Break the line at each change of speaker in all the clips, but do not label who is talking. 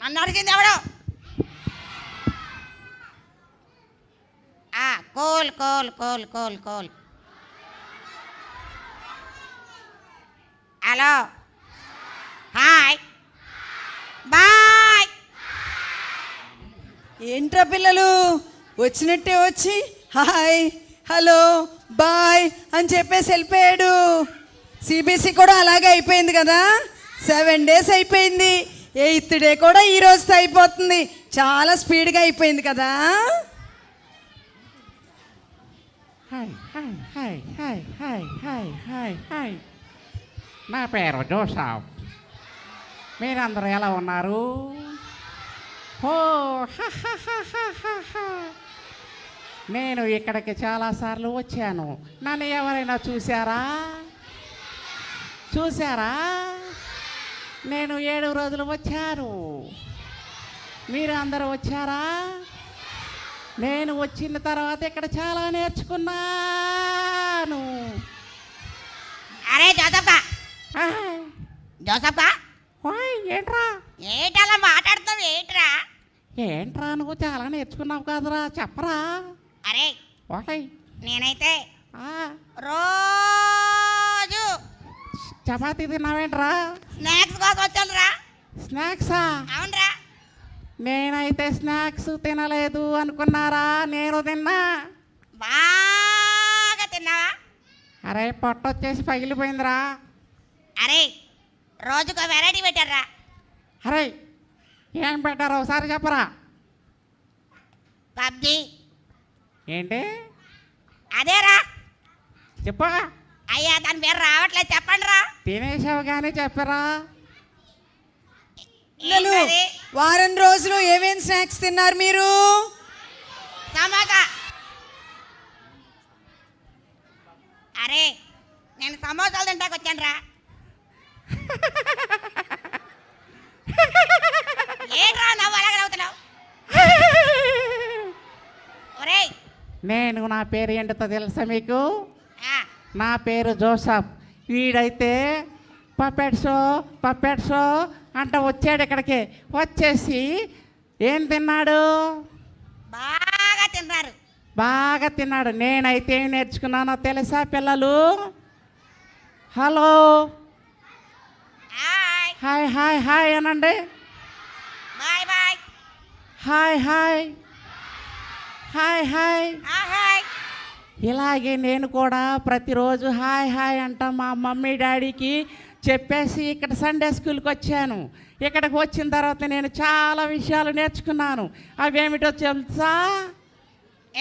నన్ను అడిగింది ఎవడు? కోల్ కోల్ కోల్ కోల్ కోల్. Hello, hi, bye.
ఏంట్రా పిల్లలు వచ్చినట్టే వచ్చి హాయ్ హలో బాయ్ అని చెప్పేసి వెళ్ళిపోయాడు. సిబిఎస్ఈ కూడా అలాగే అయిపోయింది కదా, 7 days అయిపోయింది. 8th day కూడా ఈ రోజుతో అయిపోతుంది. చాలా స్పీడ్గా అయిపోయింది కదా.
Hi hi hi hi hi hi hi hi. నా పేరు జోసఫ్. మీరందరూ ఎలా ఉన్నారు? ఓ నేను ఇక్కడికి చాలాసార్లు వచ్చాను. నన్ను ఎవరైనా చూసారా? నేను 7 రోజులు వచ్చాను. మీరు అందరూ వచ్చారా? నేను వచ్చిన తర్వాత ఇక్కడ చాలా నేర్చుకున్నాను.
అరే జోసఫ్కా, జోసఫ్కా,
ఏంట్రా
ఏంటలా మాట్లాడుతావు? ఏంట్రా
నువ్వు చాలా నేర్చుకున్నావు కదరా, చెప్పరా.
అరే
ఓయ్
నేనైతే రోజు
చపాతీ తిన్నావేంట్రా?
స్నాక్స్ కోసం వచ్చానురా.
స్నాక్సా?
అవునరా.
నేనైతే స్నాక్స్ తినలేదు అనుకున్నారా? నేను తిన్నా.
బాగా తిన్నావా?
అరే పొట్ట వచ్చేసి పగిలిపోయిందిరా.
అరే రోజుకో వెరైటీ పెట్టారా.
అరే ఏం పెట్టారు ఒకసారి చెప్పరా.
పబ్జి.
ఏంటి?
అదేరా.
చెప్పా.
అయ్యా దాని పేరు రావట్లేదు, చెప్పండి రా.
తినేసావు కానీ చెప్పరా.
పిల్లలు వారం రోజులు ఏమేం స్నాక్స్ తిన్నారు మీరు?
సమోసా. అరే నేను సమోసాలు తింటాకు వచ్చాను రా. ఏంట్రా నవ్వు అలాగే నవ్వుతున్నావు? ఒరేయ్
నేను నా పేరు ఏంటో తెలుసా మీకు? నా పేరు జోసఫ్. వీడైతే పప్పెట్ షో అంట వచ్చాడు ఇక్కడికి. వచ్చేసి ఏం తిన్నాడు? బాగా తిన్నాడు. నేనైతే ఏం నేర్చుకున్నానో తెలుసా పిల్లలు? హలో హాయ్ హాయ్ హాయ్ అనండి.
Bye bye.
Hi hi hi hi.
Hi.
ఇలాగే నేను కూడా ప్రతిరోజు హాయ్ హాయ్ అంట మా మమ్మీ డాడీకి చెప్పేసి ఇక్కడ సండే స్కూల్కి వచ్చాను. ఇక్కడికి వచ్చిన తర్వాత నేను చాలా విషయాలు నేర్చుకున్నాను. అవేమిటో తెలుసా?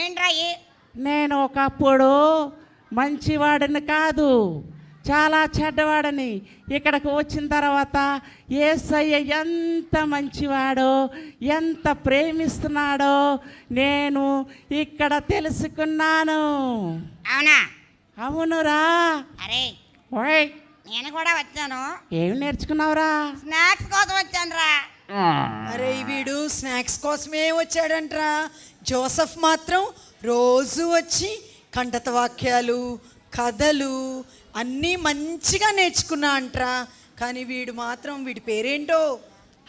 ఏంట్రా?
నేను ఒకప్పుడు మంచివాడిని కాదు, చాలా చెడ్డవాడని. ఇక్కడికి వచ్చిన తర్వాత యేసయ్య ఎంత మంచివాడో, ఎంత ప్రేమిస్తున్నాడో నేను ఇక్కడ తెలుసుకున్నాను.
అవునా?
అవునురా.
అరే
ఓయ్
నేను కూడా వచ్చాను.
ఏమి నేర్చుకున్నావురా?
స్నాక్స్ కోసం వచ్చాను రా.
అరే వీడు స్నాక్స్ కోసమే వచ్చాడంట్రా. జోసఫ్ మాత్రం రోజు వచ్చి కంఠత వాక్యాలు, కథలు అన్నీ మంచిగా నేర్చుకున్నా అంట్రా. కానీ వీడు మాత్రం, వీడి పేరేంటో?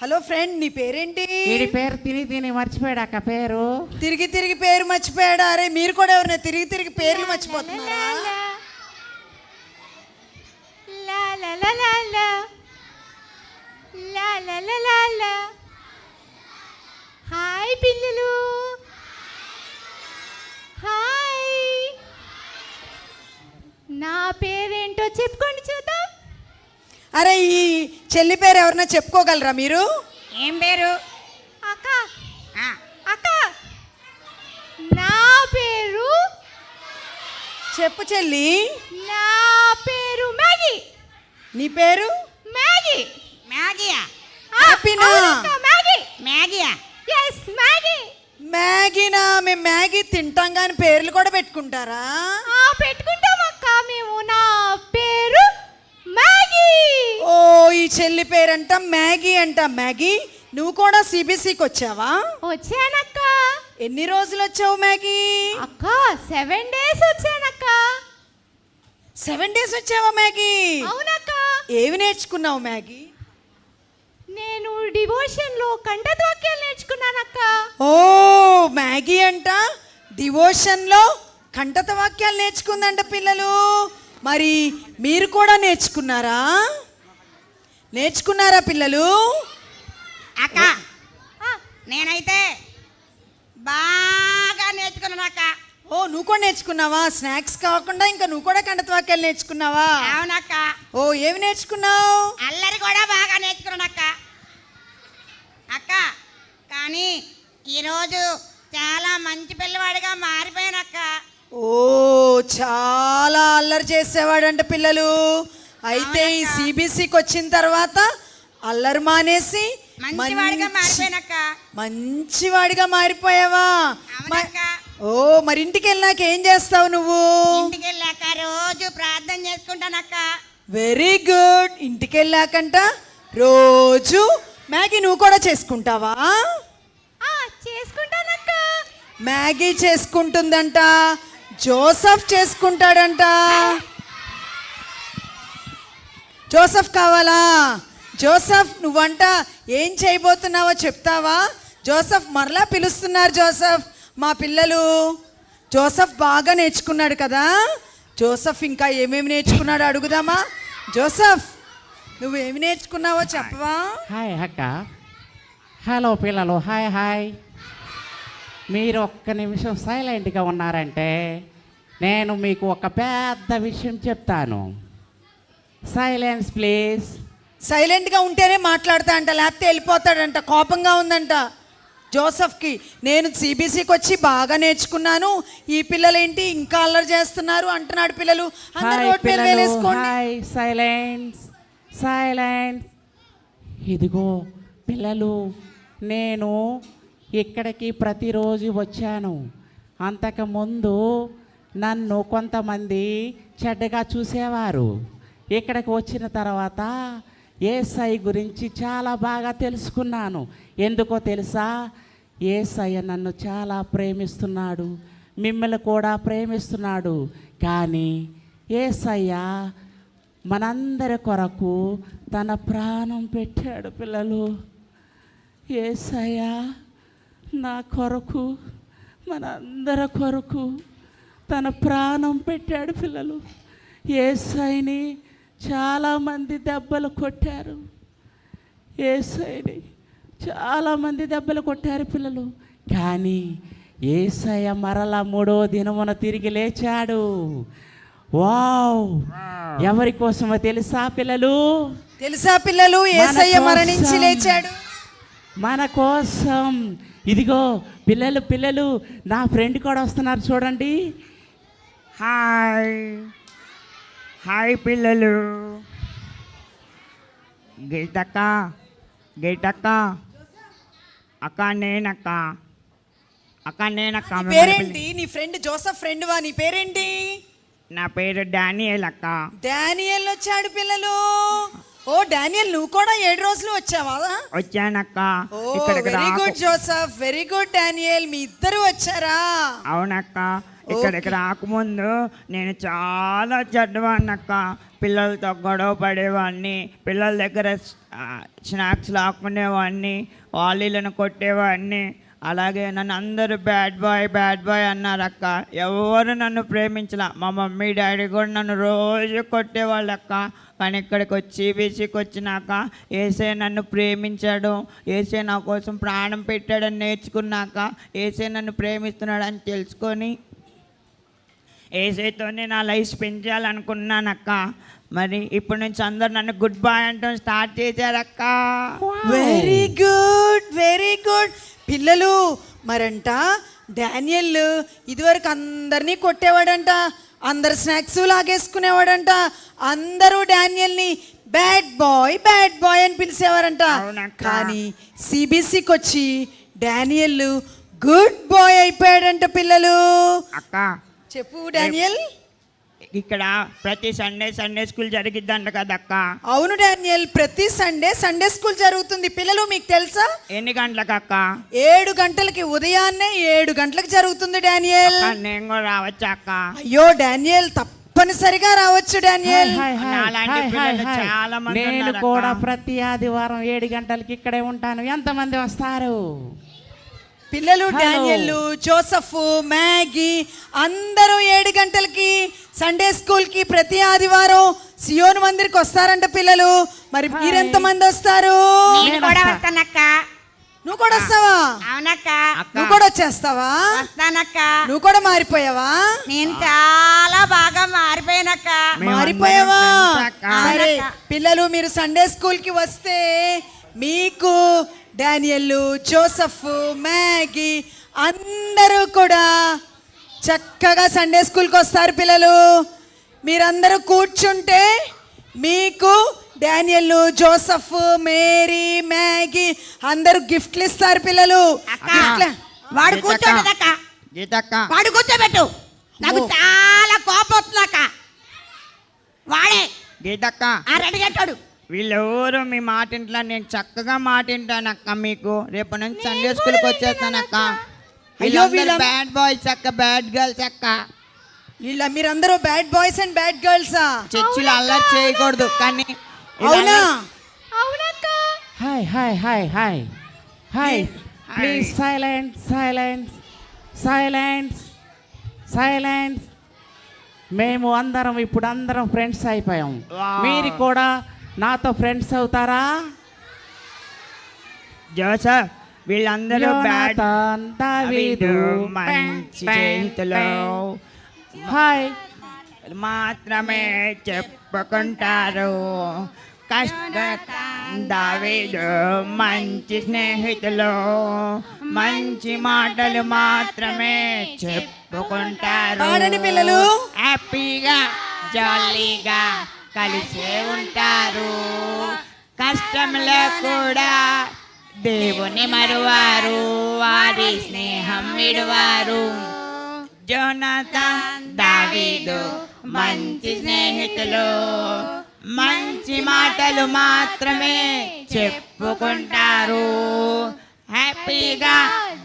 హలో ఫ్రెండ్, నీ పేరేంటి?
వీడి పేరు తిని మర్చిపోయాడు పేరు.
తిరిగి పేరు మర్చిపోయాడా? అరే మీరు కూడా ఎవరైనా తిరిగి పేర్లు మర్చిపోతున్నారా?
హాయ్ పిల్లలు, హాయ్. నా పేరేంటో చెప్పుకోండి చూద్దాం.
అరే ఈ చెల్లి పేరు ఎవరన్నా చెప్పుకోగలరా మీరు?
ఏం పేరు?
అక్క అక్క, నా పేరు
చెప్పు చెల్లి.
నా పేరు మ్యాగీ.
నీ పేరు?
మ్యాగీ.
మ్యాగీయా?
హ్యాపీనా?
మ్యాగీ.
మ్యాగీయా?
Yes Maggie.
మ్యాగీనా? మేము మ్యాగీ తింటాం కానీ పేర్లు కూడా పెట్టుకుంటారా?
పెట్టుకుంటాం అక్క మేము. నా పేరు మ్యాగీ.
ఓ ఈ చెల్లి పేరంట మ్యాగీ అంట. మ్యాగీ నువ్వు కూడా సిబిఎస్ఈకి వచ్చావా?
వచ్చానక్క.
ఎన్ని రోజులు వచ్చావు మ్యాగీ?
అక్క 7 days వచ్చానక్క.
7 days వచ్చావా మ్యాగీ?
అవునక్క.
ఏవి నేర్చుకున్నావు మ్యాగీ?
నేను డివోషన్లో కంఠత వాక్యాలు నేర్చుకున్నానక్క.
ఓ మ్యాగీ అంట డివోషన్లో కంఠత వాక్యాలు నేర్చుకుందంట పిల్లలు. మరి మీరు కూడా నేర్చుకున్నారా పిల్లలు?
అక్క నేనైతే బాగా నేర్చుకున్నాను అక్క.
ఓ నువ్వు కూడా నేర్చుకున్నావా? స్నాక్స్ కాకుండా ఇంకా నువ్వు కూడా కంఠత వాక్యాలు నేర్చుకున్నావా?
అవునక్క.
ఓ ఏమి నేర్చుకున్నావు?
అల్లరి కూడా బాగా నేర్చుకున్నాను అక్క. అక్క కానీ ఈరోజు చాలా మంచి పిల్లవాడిగా మారిపోయానక్క.
ఓ చాలా అల్లరి చేసేవాడంట పిల్లలు. అయితే ఈ
అవునక్క.
సిబిసికి వచ్చిన తర్వాత అల్లరి మానేసి
మంచివాడిగా మారిపోయానక్క.
మంచివాడిగా మారిపోయావా?
అవునక్క.
ఓ మరి ఇంటికి వెళ్ళాక ఏం చేస్తావు నువ్వు?
ఇంటికి వెళ్ళాక రోజు ప్రార్థన చేసుకుంటానక్క.
Very good. ఇంటికి వెళ్ళాకంట రోజు మ్యాగీ నువ్వు కూడా చేసుకుంటావా?
చేసుకుంటానక్క.
మ్యాగీ చేసుకుంటుందంట, జోసఫ్ చేసుకుంటాడంట. జోసఫ్ కావాలా? జోసఫ్ నువ్వంట ఏం చేయబోతున్నావో చెప్తావా? జోసఫ్ మరలా పిలుస్తున్నారు. జోసఫ్ మా పిల్లలు. జోసఫ్ బాగా నేర్చుకున్నాడు కదా. జోసఫ్ ఇంకా ఏమేమి నేర్చుకున్నాడో అడుగుదామా? జోసఫ్ నువ్వేమి నేర్చుకున్నావో చెప్పవా?
హాయ్ అక్క. హలో పిల్లలు, హాయ్ హాయ్. మీరు ఒక్క నిమిషం సైలెంట్గా ఉన్నారంటే నేను మీకు ఒక పెద్ద విషయం చెప్తాను. Silence please.
సైలెంట్గా ఉంటేనే మాట్లాడతా అంట, లేకపోతే వెళ్ళిపోతాడంట. కోపంగా ఉందంట జోసఫ్కి. నేను సిబిసికి వచ్చి బాగా నేర్చుకున్నాను, ఈ పిల్లలు ఏంటి ఇంకా అల్లరి చేస్తున్నారు అంటున్నాడు. పిల్లలు అందరూ
హాయ్
నోట్ మీద
పిల్లలు,
వేలేసుకోండి.
హాయ్. Silence silence. ఇదిగో పిల్లలు, నేను ఇక్కడికి ప్రతిరోజు వచ్చాను. అంతకుముందు నన్ను కొంతమంది చెడ్డగా చూసేవారు. ఇక్కడికి వచ్చిన తర్వాత యేసయ్య గురించి చాలా బాగా తెలుసుకున్నాను. ఎందుకో తెలుసా? యేసయ్య నన్ను చాలా ప్రేమిస్తున్నాడు, మిమ్మల్ని కూడా ప్రేమిస్తున్నాడు. కానీ యేసయ్య మనందరి కొరకు తన ప్రాణం పెట్టాడు పిల్లలు. యేసయ్య నా కొరకు, మనందరి కొరకు తన ప్రాణం పెట్టాడు పిల్లలు. యేసయ్యని చాలామంది దెబ్బలు కొట్టారు. యేసయ్యని చాలామంది దెబ్బలు కొట్టారు పిల్లలు. కానీ యేసయ్య మరలా 3వ దినమున తిరిగి లేచాడు. వావ్! ఎవరి కోసమో తెలుసా పిల్లలు?
తెలుసా పిల్లలు? యేసయ్య మరణించి లేచాడు
మన కోసం. ఇదిగో పిల్లలు పిల్లలు నా ఫ్రెండ్ కూడా వస్తున్నారు చూడండి.
హాయ్ హాయ్ పిల్లలు. గీతక్క గీతక్క అక్క నేనక్క
నీ పేరేంటి? నీ ఫ్రెండ్ జోసఫ్ ఫ్రెండ్ వా? నీ పేరేంటి?
నా పేరు డానియల్ అక్క.
డానియల్ వచ్చాడు పిల్లలు. ఓ డానియల్ నువ్వు కూడా 7 రోజులు వచ్చావా?
వచ్చానక్క.
ఓ
ఇక్కడికి
very good Joseph, very good Daniel. మీ ఇద్దరు వచ్చారా?
అవునక్క. ఇక్కడికి రాకముందు నేను చాలా చెడ్డవాడినక్క. పిల్లలతో గొడవ పడేవాడిని, పిల్లల దగ్గర స్నాక్స్ లాక్కునేవాడిని, వాళ్ళను కొట్టేవాడిని. అలాగే నన్ను అందరూ బ్యాడ్ బాయ్ అన్నారక్క. ఎవరు నన్ను ప్రేమించలా. మా మమ్మీ డాడీ కూడా నన్ను రోజు కొట్టేవాళ్ళక్క. కానీ ఇక్కడికి వచ్చి బీసీకి వచ్చినాక యేసయ్య నన్ను ప్రేమించాడు, యేసయ్య నా కోసం ప్రాణం పెట్టాడని నేర్చుకున్నాక, యేసయ్య నన్ను ప్రేమిస్తున్నాడని తెలుసుకొని యేసయ్యతోనే నా లైఫ్ స్పెండ్ చేయాలనుకున్నానక్క. మరి ఇప్పటి నుంచి అందరు నన్ను గుడ్ బాయ్ అంటూ స్టార్ట్ చేశారక్క.
వెరీ గుడ్, వెరీ గుడ్ పిల్లలు. మరంట డానియల్ ఇదివరకు అందరినీ కొట్టేవాడంట, అందరు స్నాక్స్ లాగేసుకునేవాడంట. అందరూ డానియల్ని బ్యాడ్ బాయ్ అని పిలిచేవారంట. కానీ సిబిసికి వచ్చి డానియల్ గుడ్ బాయ్ అయిపోయాడంట పిల్లలు.
అక్క
చెప్పు డానియల్.
ఇక్కడ ప్రతి సండే స్కూల్ జరిగిద్దంట కదక్క.
అవును డానియల్, ప్రతి సండే స్కూల్ జరుగుతుంది పిల్లలు. మీకు తెలుసా?
ఎన్ని గంటలకు అక్క?
7 గంటలకి, ఉదయాన్నే 7 గంటలకు జరుగుతుంది డానియల్.
నేను కూడా రావచ్చా అక్క?
అయ్యో డానియల్ తప్ప తప్పనిసరిగా రావచ్చు డానియల్.
హాయ్, హాయ్,
నాలాంటి
హాయ్,
పిల్లలు
హాయ్.
చాలా మంది
నేను
ఉన్నారక్క.
కూడా ప్రతి ఆదివారం 7 గంటలకి ఇక్కడే ఉంటాను. ఎంతమంది వస్తారు?
పిల్లలు
హలో.
డానియల్, జోసఫ్, మ్యాగీ అందరూ 7 గంటలకి సండే స్కూల్ కి ప్రతి ఆదివారం సియోన్ మందిర్కి వస్తారంట పిల్లలు. మరి
హాయ్.
మీరెంతమంది వస్తారు?
నేను కూడా వస్తానక్క.
నువ్వు కూడా వస్తావా?
అవునక్క.
నువ్వు కూడా వచ్చేస్తావా?
వస్తానక్క.
నువ్వు కూడా మారిపోయావా?
నేను చాలా బాగా మారిపోయానక్క.
మేమందరం
మారిపోయావా?
friends అక్క.
సరే
అవునక్క.
పిల్లలు మీరు సండే స్కూల్ కి వస్తే మీకు డానియల్, జోసఫ్, మ్యాగీ అందరూ కూడా చక్కగా సండే స్కూల్కి వస్తారు పిల్లలు. మీరందరూ కూర్చుంటే మీకు డానియల్, జోసఫ్, మేరీ, మ్యాగీ అందరూ గిఫ్ట్లు ఇస్తారు పిల్లలు.
అక్క,
గిఫ్ట్ల
వాడు
గీతక్క.
కూర్చోబెట్టక్క.
గీతక్క
వాడు కూర్చోబెట్టు. నాకు
ఓ.
చాలా కోపం వస్తుందక్క. వాడే
గీతక్క
ఆ రెడీ కట్టాడు.
వీళ్ళెవరు మీ మాట ఇంట్లో నేను చక్కగా మాట వింటానక్క. మీకు రేపు నుంచి సండే స్కూల్కి వచ్చేస్తానక్క.
అయ్యో,
వీళ్ళందరూ బ్యాడ్ బాయ్స్ అక్క, బ్యాడ్ గర్ల్స్ అక్క.
మీరందరూ బ్యాడ్ బాయ్స్ అండ్ బ్యాడ్ గర్ల్సా?
చర్చిలో అల్లరి చేయకూడదు కానీ ఇలా
అవునా?
అవునక్క.
Hi, hi, hi, hi, hi.
Hi.
Please silent, silent, silent, silent. మేము అందరం ఇప్పుడు అందరం ఫ్రెండ్స్ అయిపోయాం.
వావ్.
మీరు కూడా నాతో ఫ్రెండ్స్ అవుతారా?
జోసఫ్ వీళ్ళందరూ బ్యాడ్
యోనాథన్, దావీదు,
మంచి
పెన్,
చేతులు
పెన్. హాయ్.
మాత్రమే చెప్పుకుంటారు. కష్ట దావీదు మంచి స్నేహితులు, మంచి మాటలు మాత్రమే చెప్పుకుంటారు.
పాడండి పిల్లలు.
హ్యాపీగా జాలీగా కలిసే ఉంటారు. కష్టంలో కూడా దేవుని మరువారు, వారి స్నేహం విడువారు. జోనాథన్, దావీదు మంచి స్నేహితులు, మంచి మాటలు మాత్రమే చెప్పుకుంటారు. హ్యాపీగా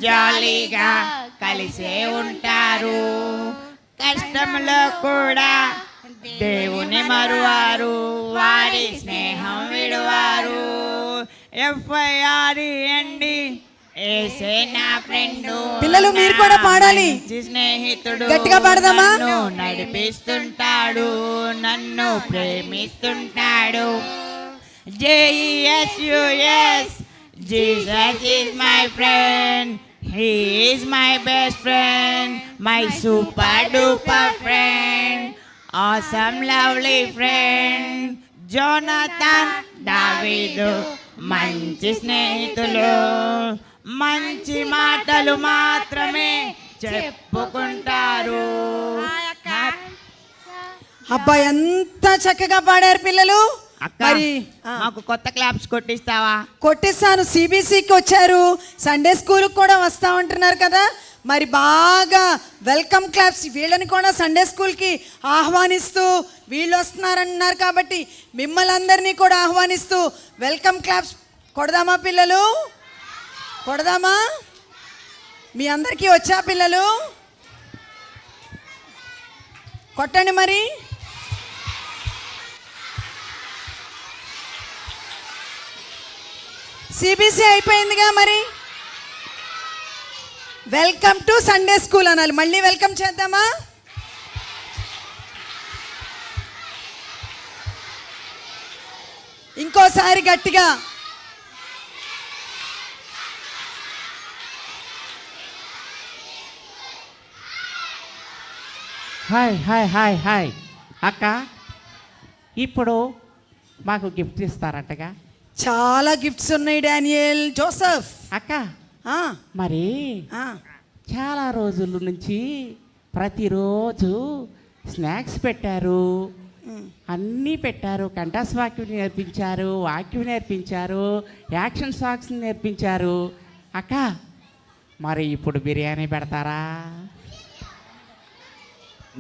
జాలీగా కలిసే ఉంటారు. కష్టంలో కూడా దేవుని మరువారు, వారి స్నేహం విడువారు. FIREND ఏసే నా ఫ్రెండు.
పిల్లలు మీరు కూడా పాడాలి.
మంచి స్నేహితుడు.
గట్టిగా పాడదామా?
నన్ను నడిపిస్తుంటాడు, నన్ను ప్రేమిస్తుంటాడు. JESUS Jesus is my friend. He is my best friend, my super duper friend, awesome lovely friend. Jonathan, దావీదు మంచి స్నేహితులు, మంచి మాటలు మాత్రమే చెప్పుకుంటారు.
అబ్బా ఎంత చక్కగా పాడారు పిల్లలు.
అక్క
మరి
మాకు కొత్త క్లాప్స్ కొట్టిస్తావా?
కొట్టేస్తాను. CBCకి వచ్చారు, సండే స్కూల్కి కూడా వస్తా ఉంటున్నారు కదా. మరి బాగా వెల్కమ్ క్లాప్స్ వీళ్ళని కూడా సండే స్కూల్కి ఆహ్వానిస్తూ వీళ్ళు వస్తున్నారన్నారు కాబట్టి మిమ్మల్ని అందరినీ కూడా ఆహ్వానిస్తూ వెల్కమ్ క్లాప్స్ కొడదామా పిల్లలు? కొడదామా? మీ అందరికీ వచ్చా పిల్లలు? కొట్టండి మరి. CBC అయిపోయిందిగా, మరి వెల్కమ్ టు సండే స్కూల్ అనాలి. మళ్ళీ వెల్కమ్ చేద్దామా? ఇంకోసారి గట్టిగా.
Hi, hi, hi, hi. అక్క, ఇప్పుడు మాకు గిఫ్ట్ ఇస్తారంటగా?
చాలా గిఫ్ట్స్ ఉన్నాయి డానియల్, జోసఫ్.
అక్క,
ఆ,
మరి
ఆ.
చాలా రోజుల నుంచి ప్రతిరోజు స్నాక్స్ పెట్టారు, అన్నీ పెట్టారు. కంఠస్ వాక్యం నేర్పించారు, వాక్యం నేర్పించారు, యాక్షన్ సాంగ్స్ నేర్పించారు. అక్క, మరి ఇప్పుడు బిర్యానీ పెడతారా?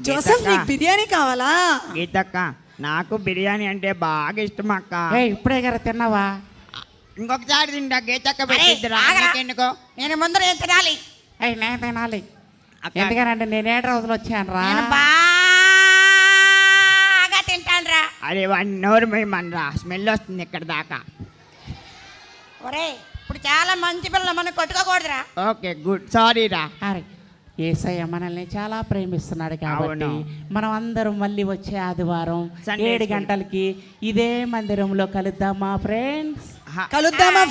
జోసఫ్ నీకు బిర్యానీ కావాలా?
గీతక్క నాకు బిర్యానీ అంటే బాగా ఇష్టం అక్క.
ఇప్పుడే కదా తిన్నావా?
ఇంకొకసారి తింటా. గీతక్క
అరే,
పెట్టిద్దురా
ఆగరా.
నీకెందుకో?
నేను ముందర ఏం తినాలి?
నేను తినాలి.
అక్క
ఎందుకనంటే నేను 7 రోజులు వచ్చాను రా.
నేను
అరే వాడిని నోరు మేయమనరా, స్మెల్ వస్తుంది ఇక్కడ దాకా.
ఒరే ఇప్పుడు చాలా మంచి పిల్లలు మనం కొట్టుకోకూడదురా.
ఓకే గుడ్, సారీ రా.
అరే యేసయ్య మనల్ని చాలా ప్రేమిస్తున్నాడు కాబట్టి
అవును.
మనం అందరం మళ్ళీ వచ్చే ఆదివారం
Sunday
7
school.
గంటలకి ఇదే మందిరంలో కలుద్దామా ఫ్రెండ్స్?
కలుద్దామా